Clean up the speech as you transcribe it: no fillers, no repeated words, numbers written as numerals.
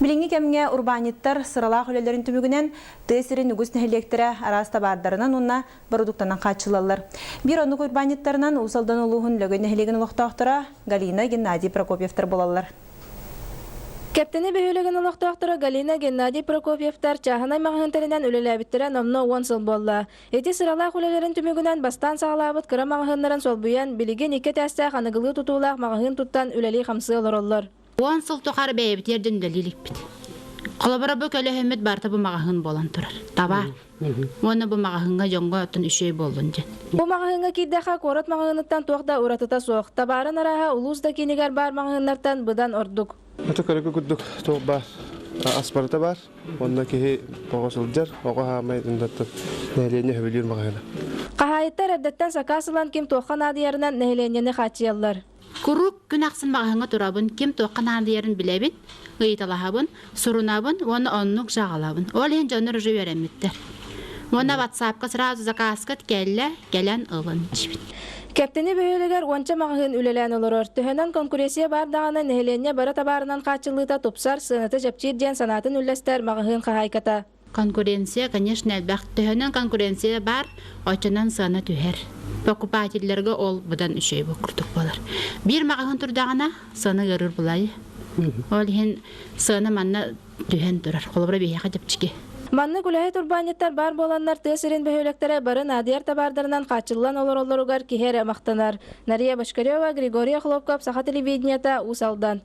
Билинги кемге урбаниттар сыралақ өлелерін түмігінен тесірін үгіс нәхелектері араста бардарынан онна продуктанан қачылалар. Bir онық урбаниттарынан усалдан олуғын лөгін нәхелеген ұлықтақтыра Галина Геннадий Прокопьевтар болалар. Кептені бөйлеген олықтақтыра Галина Геннадий Прокопьевтар чаханай мағығынтарынан өлеләбіттірі номно 10 сыл болла. Эти сыралақ өлелерін түмігінен бастан сағалабыт кыра мағығынларын солбуян билеген ике тәсті қанығылы тұтулақ мағығын тұттан өлелі қамсы олыроллар. 10 сыл тоқары бәйбітерден дәлелік біт. Қолабыра бұл көлі өмет барта бұл мағығын болан тұрар. Таба, оны бұл мағығынға жоңға өттін үшей болын жен. Бұл мағығынға кейдіға қорат мағығыныттан тоқта ұратыта соқ. Табарын араға ұлузда кенегер бар мағығынлартан бұдан ордық. Это коллега гудок тоба аспарта бар. Онда ки погосылжар, ого хамай индатты. Нәлене хөвелер магана. Қахайыттар әддеттен сакасылан кем тоққан адиярынан нәленені қачиялар. Курук күн ақсын мағығынға тұрабын, кем тоққан ардиярын білебін, ғыйталағабын, сұрунабын, оны оннық жағалабын. Ол ең жоныр жу вереметтер. Оны WhatsApp-қа сразу заказкат келен ылын жібін. Кептені бөйлегер онча мағығын үлелән олырыр. Түхенен конкуренция бардағаны нәхелене бары табарынан қачылыта топсар сынаты жапчир ден санатын үлләстер мағығын қағайката. Конкуренция, конечно, әлбәқ. Түхенен конкуренция бар, очынан саны түхер. Покупательлерге ол бұдан үшей бұқырдық болар. Bir мағығын тұрдағына саны ғырыр бұлай. Ол ең саны манна түхен тұрар. Қолыбыра бейеға жапчике. Манны күләйт урбаниттар бар боланнар тесерин бөһөлектәре бары Надияр табардырынан качыллан олоругар киһәре мактанар. Нария Башкарева, Григорий Хлопков, Саха телевидениета, Усалдан.